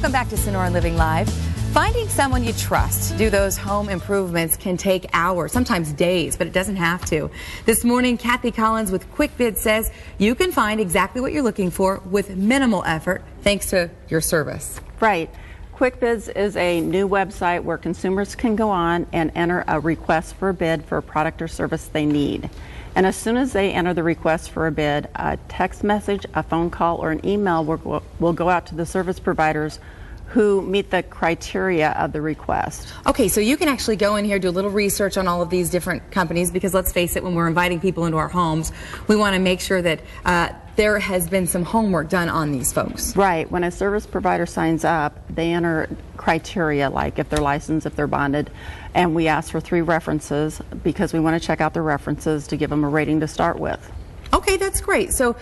Welcome back to Sonora Living Live. Finding someone you trust to do those home improvements can take hours, sometimes days, but it doesn't have to. This morning, Kathy Collins with QuickBids says you can find exactly what you're looking for with minimal effort thanks to your service. Right. QuickBids is a new website where consumers can go on and enter a request for a bid for a product or service they need. And as soon as they enter the request for a bid, a text message, a phone call, or an email will go out to the service providers who meet the criteria of the request. Okay, so you can actually go in here, do a little research on all of these different companies, because let's face it, when we're inviting people into our homes, we want to make sure that there has been some homework done on these folks. Right. When a service provider signs up, they enter criteria like if they're licensed, if they're bonded, and we ask for 3 references because we want to check out their references to give them a rating to start with. Okay, that's great. So,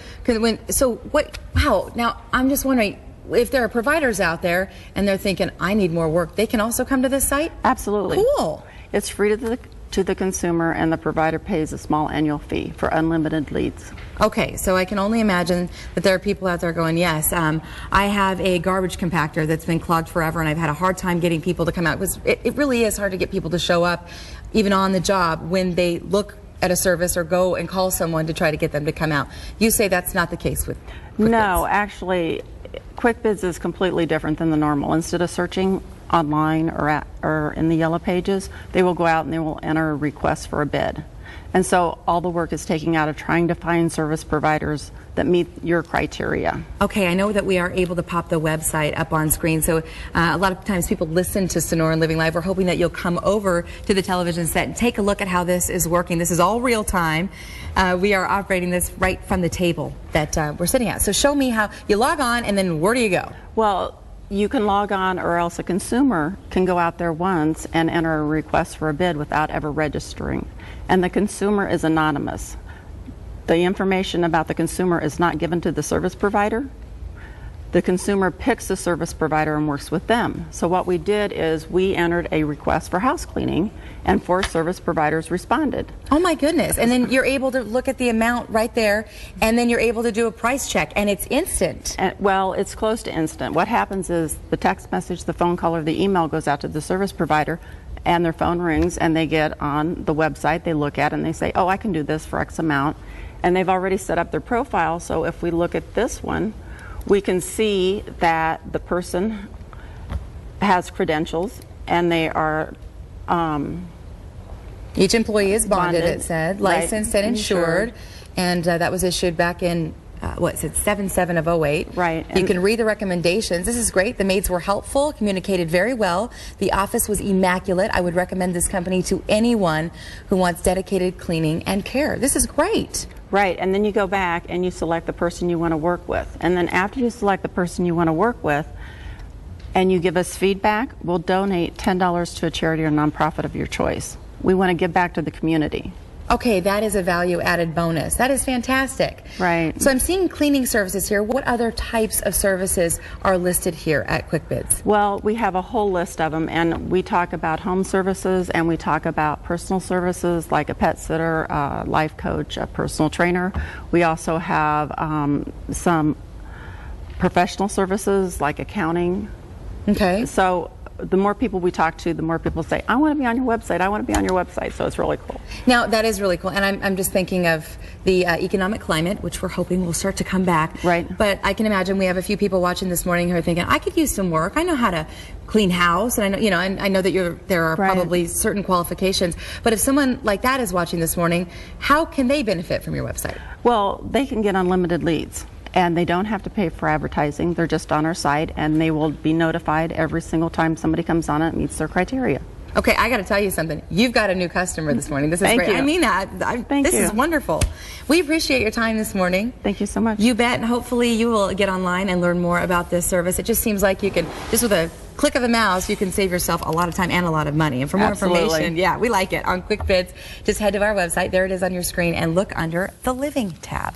wow, now I'm just wondering, if there are providers out there and they're thinking, I need more work, they can also come to this site? Absolutely. Cool. It's free to the consumer, and the provider pays a small annual fee for unlimited leads. Okay, so I can only imagine that there are people out there going, yes, I have a garbage compactor that's been clogged forever and I've had a hard time getting people to come out. It really is hard to get people to show up, even on the job, when they look at a service or go and call someone to try to get them to come out. You say that's not the case with QuickBids. No, actually, QuickBids is completely different than the normal. Instead of searching online or in the yellow pages, they will go out and they will enter a request for a bid. And so all the work is taking out of trying to find service providers that meet your criteria. Okay, I know that we are able to pop the website up on screen, so a lot of times people listen to Sonora Living Live. We're hoping that you'll come over to the television set and take a look at how this is working. This is all real time. We are operating this right from the table that we're sitting at. So show me how you log on, and then where do you go? Well, you can log on, or else a consumer can go out there once and enter a request for a bid without ever registering. And the consumer is anonymous. The information about the consumer is not given to the service provider. The consumer picks the service provider and works with them. So what we did is we entered a request for house cleaning, and 4 service providers responded. Oh my goodness. And then you're able to look at the amount right there, and then you're able to do a price check, and it's instant. Well, it's close to instant. What happens is the text message, the phone call, or the email goes out to the service provider, and their phone rings, and they get on the website, they look at it, and they say, oh, I can do this for X amount. And they've already set up their profile, so if we look at this one, we can see that the person has credentials, and they are each employee is bonded, it said, right, licensed and insured, and that was issued back in what is it, 7/7 of 08. Right. You can read the recommendations. This is great. The maids were helpful, communicated very well. The office was immaculate. I would recommend this company to anyone who wants dedicated cleaning and care. This is great. Right, and then you go back and you select the person you want to work with. And then after you select the person you want to work with and you give us feedback, we'll donate $10 to a charity or nonprofit of your choice. We want to give back to the community. Okay, that is a value-added bonus. That is fantastic. Right. So I'm seeing cleaning services here. What other types of services are listed here at QuickBids? Well, we have a whole list of them, and we talk about home services, and we talk about personal services like a pet sitter, a life coach, a personal trainer. We also have some professional services like accounting. Okay. So the more people we talk to, the more people say, I want to be on your website, I want to be on your website. So it's really cool. Now, that is really cool. And I'm just thinking of the economic climate, which we're hoping will start to come back. Right. But I can imagine we have a few people watching this morning who are thinking, I could use some work. I know how to clean house, and I know, you know, and I know that there are right. probably certain qualifications. But if someone like that is watching this morning, how can they benefit from your website? Well, they can get unlimited leads. And they don't have to pay for advertising. They're just on our site, and they will be notified every single time somebody comes on it and meets their criteria. Okay, I got to tell you something. You've got a new customer this morning. This is Thank great. you. I mean that. This is wonderful. We appreciate your time this morning. Thank you so much. You bet, and hopefully you will get online and learn more about this service. It just seems like you can, just with a click of the mouse, you can save yourself a lot of time and a lot of money. And for more information, yeah, we like it, on QuickBids, just head to our website. There it is on your screen, and look under the Living tab.